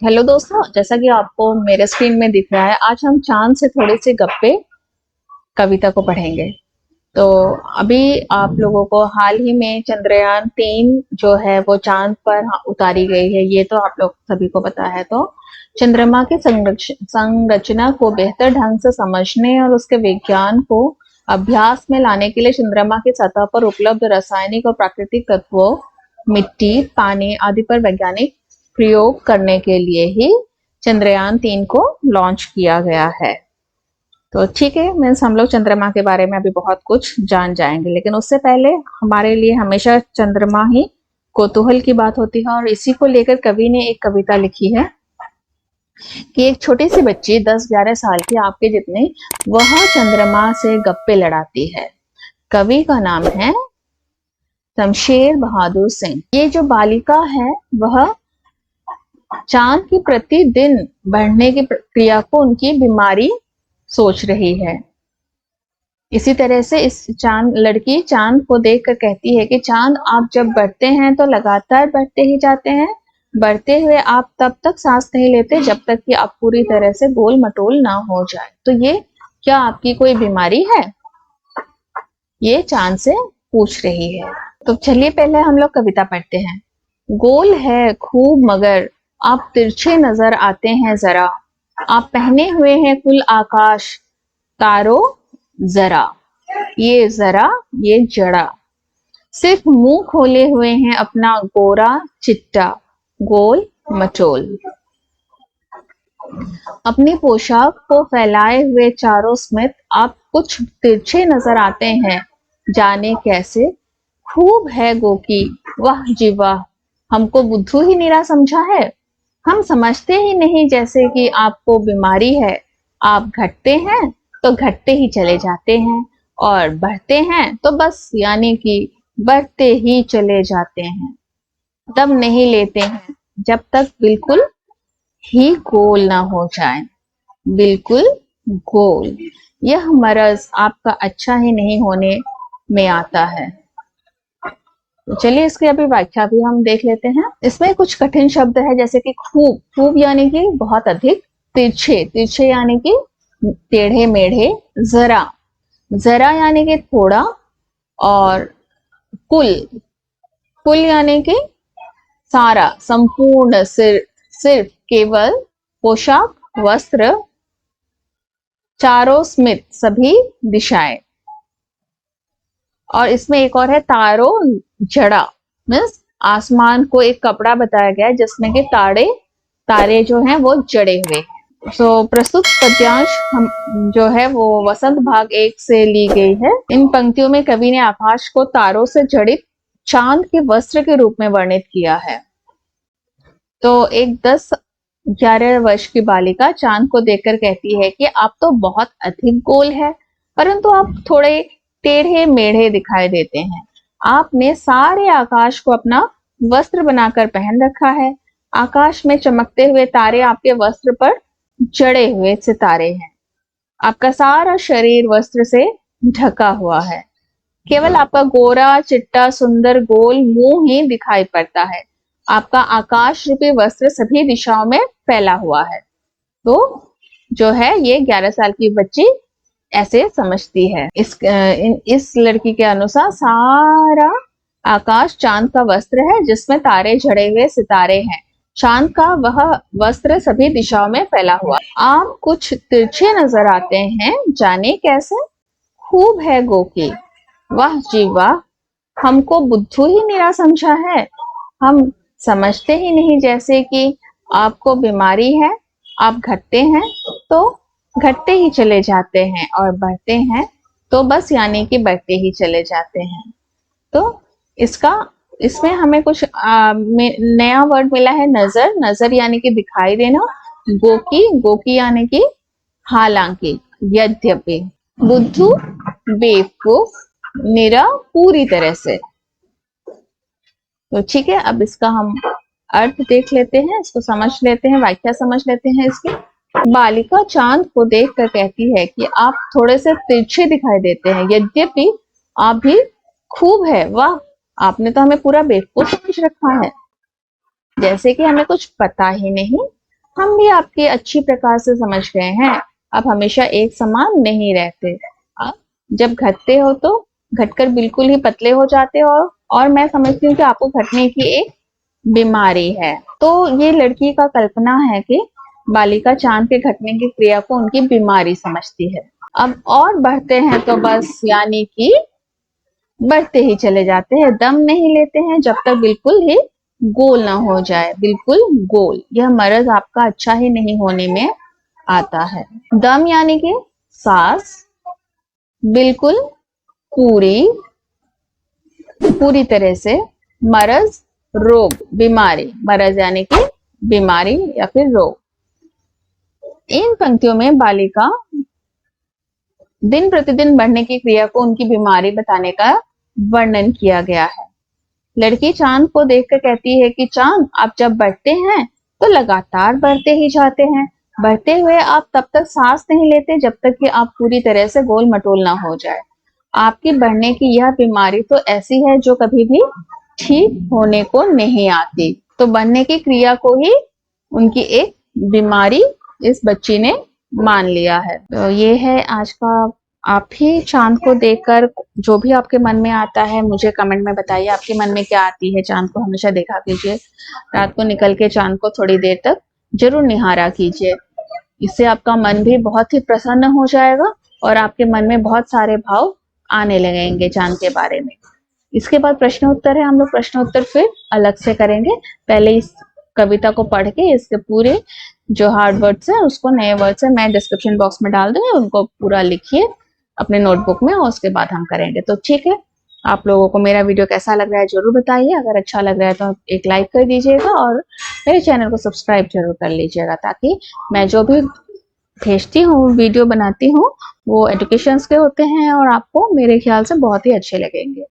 Hello दोस्तों, जैसा कि आपको मेरे स्क्रीन में दिख रहा है, आज हम चांद से थोड़े से गप्पे कविता को पढ़ेंगे। तो अभी आप लोगों को हाल ही में चंद्रयान 3 जो है वो चांद पर उतारी गई है, ये तो आप लोग सभी को पता है। तो चंद्रमा की संरचना को बेहतर ढंग से समझने और उसके विज्ञान को अभ्यास में लाने के लिए चंद्रमा की सतह पर उपलब्ध रासायनिक और प्राकृतिक तत्वों, मिट्टी, पानी आदि पर वैज्ञानिक प्रयोग करने के लिए ही चंद्रयान 3 को लॉन्च किया गया है। तो ठीक है, मीन्स हम लोग चंद्रमा के बारे में अभी बहुत कुछ जान जाएंगे, लेकिन उससे पहले हमारे लिए हमेशा चंद्रमा ही कौतूहल की बात होती है। और इसी को लेकर कवि ने एक कविता लिखी है कि एक छोटी सी बच्ची 10-11 साल की, आपके जितनी, वह चंद्रमा से गप्पे लड़ाती है। कवि का नाम है शमशेर बहादुर सिंह। ये जो बालिका है वह चांद की प्रतिदिन बढ़ने की प्रक्रिया को उनकी बीमारी सोच रही है। इसी तरह से इस लड़की चांद को देखकर कहती है कि चांद, आप जब बढ़ते हैं तो लगातार बढ़ते ही जाते हैं। बढ़ते हुए आप तब तक सांस नहीं लेते जब तक कि आप पूरी तरह से गोल मटोल ना हो जाए। तो ये क्या आपकी कोई बीमारी है? ये चांद से पूछ रही है। तो चलिए पहले हम लोग कविता पढ़ते हैं। गोल है खूब मगर आप तिरछे नजर आते हैं जरा। आप पहने हुए हैं कुल आकाश तारो जरा। ये जरा ये जड़ा। सिर्फ मुंह खोले हुए हैं अपना गोरा चिट्टा गोल मचोल। अपनी पोशाक को फैलाए हुए चारों स्मित आप कुछ तिरछे नजर आते हैं, जाने कैसे। खूब है गोकी वाह जी वाह, हमको बुद्धू ही निरा समझा है। हम समझते ही नहीं जैसे कि आपको बीमारी है। आप घटते हैं तो घटते ही चले जाते हैं, और बढ़ते हैं तो बस यानी कि बढ़ते ही चले जाते हैं। दम नहीं लेते हैं जब तक बिल्कुल ही गोल ना हो जाए। बिल्कुल गोल। यह मरज आपका अच्छा ही नहीं होने में आता है। तो चलिए इसकी अभी व्याख्या भी हम देख लेते हैं। इसमें कुछ कठिन शब्द है, जैसे कि खूब। खूब यानी कि बहुत अधिक। तिरछे, तिरछे यानी कि टेढ़े मेढ़े। जरा, जरा यानी कि थोड़ा। और कुल, कुल यानी कि सारा, संपूर्ण, सिर्फ, केवल। पोशाक, वस्त्र। चारों स्मित, सभी दिशाएं। और इसमें एक और है तारो जड़ा, मीन्स आसमान को एक कपड़ा बताया गया है जिसमें कि तारे जो हैं वो जड़े हुए हैं। सो प्रस्तुत पद्यांश हम जो है वो वसंत भाग 1 से ली गई है। इन पंक्तियों में कवि ने आकाश को तारों से जड़ित चांद के वस्त्र के रूप में वर्णित किया है। तो एक 10-11 वर्ष की बालिका चांद को देखकर कहती है कि आप तो बहुत अधिक गोल है, परंतु आप थोड़े टेढ़े मेढ़े दिखाई देते हैं। आपने सारे आकाश को अपना वस्त्र बनाकर पहन रखा है। आकाश में चमकते हुए तारे आपके वस्त्र पर जड़े हुए सितारे हैं। आपका सारा शरीर वस्त्र से ढका हुआ है। केवल आपका गोरा चिट्टा सुंदर गोल मुंह ही दिखाई पड़ता है। आपका आकाश रूपी वस्त्र सभी दिशाओं में फैला हुआ है। तो जो है ये 11 साल की बच्ची ऐसे समझती है। इस लड़की के अनुसार सारा आकाश चांद का वस्त्र है जिसमें तारे जड़े हुए सितारे हैं। चांद का वह वस्त्र सभी दिशाओं में फैला हुआ। आप कुछ तिरछे नजर आते हैं, जाने कैसे। खूब है गोकी वाह जी वाह, हमको बुद्धू ही निरा समझा है। हम समझते ही नहीं जैसे कि आपको बीमारी है। आप घटते हैं तो घटते ही चले जाते हैं, और बढ़ते हैं तो बस यानी कि बढ़ते ही चले जाते हैं। तो इसमें हमें कुछ नया वर्ड मिला है, नजर। नजर यानी कि दिखाई देना। गोकी, गोकी यानी कि हालांकि, यद्यपि। बुद्धू, बेवकूफ। निरा, पूरी तरह से। तो ठीक है, अब इसका हम अर्थ देख लेते हैं, इसको समझ लेते हैं, व्याख्या समझ लेते हैं इसकी। बालिका चांद को देखकर कहती है कि आप थोड़े से तिरछे दिखाई देते हैं, यद्यपि आप भी खूब है। वाह, आपने तो हमें पूरा बेवकूफ समझ रखा है, जैसे कि हमें कुछ पता ही नहीं। हम भी आपकी अच्छी प्रकार से समझ गए हैं। आप हमेशा एक समान नहीं रहते। आप जब घटते हो तो घटकर बिल्कुल ही पतले हो जाते हो, और मैं समझती हूँ कि आपको घटने की एक बीमारी है। तो ये लड़की का कल्पना है कि बालिका चांद के घटने की क्रिया को उनकी बीमारी समझती है। अब और बढ़ते हैं तो बस यानी कि बढ़ते ही चले जाते हैं, दम नहीं लेते हैं जब तक बिल्कुल ही गोल ना हो जाए, बिल्कुल गोल। यह मर्ज आपका अच्छा ही नहीं होने में आता है। दम यानी कि सांस बिल्कुल पूरी पूरी तरह से। मर्ज रोग बीमारी, मर्ज यानी कि बीमारी या फिर रोग। इन पंक्तियों में बालिका दिन प्रतिदिन बढ़ने की क्रिया को उनकी बीमारी बताने का वर्णन किया गया है। लड़की चांद को देखकर कहती है कि चांद, आप जब बढ़ते हैं तो लगातार बढ़ते ही जाते हैं। बढ़ते हुए आप तब तक सांस नहीं लेते जब तक कि आप पूरी तरह से गोल मटोल ना हो जाए। आपकी बढ़ने की यह बीमारी तो ऐसी है जो कभी भी ठीक होने को नहीं आती। तो बढ़ने की क्रिया को ही उनकी एक बीमारी इस बच्ची ने मान लिया है। तो ये है आज का। आप भी चांद को देखकर जो भी आपके मन में आता है मुझे कमेंट में बताइए। आपके मन में क्या आती है? चांद को हमेशा देखा कीजिए। रात को निकल के चांद को थोड़ी देर तक जरूर निहारा कीजिए। इससे आपका मन भी बहुत ही प्रसन्न हो जाएगा और आपके मन में बहुत सारे भाव आने लगेंगे चांद के बारे में। इसके बाद प्रश्न उत्तर है, हम लोग प्रश्न उत्तर फिर अलग से करेंगे। पहले इस कविता को पढ़ के इसके पूरे जो हार्ड वर्ड्स है उसको नए वर्ड्स है मैं डिस्क्रिप्शन बॉक्स में डाल दूंगी, उनको पूरा लिखिए अपने नोटबुक में और उसके बाद हम करेंगे। तो ठीक है, आप लोगों को मेरा वीडियो कैसा लग रहा है जरूर बताइए। अगर अच्छा लग रहा है तो एक लाइक कर दीजिएगा और मेरे चैनल को सब्सक्राइब जरूर कर लीजिएगा, ताकि मैं जो भी भेजती हूँ, वीडियो बनाती हूँ, वो एजुकेशंस के होते हैं और आपको मेरे ख्याल से बहुत ही अच्छे लगेंगे।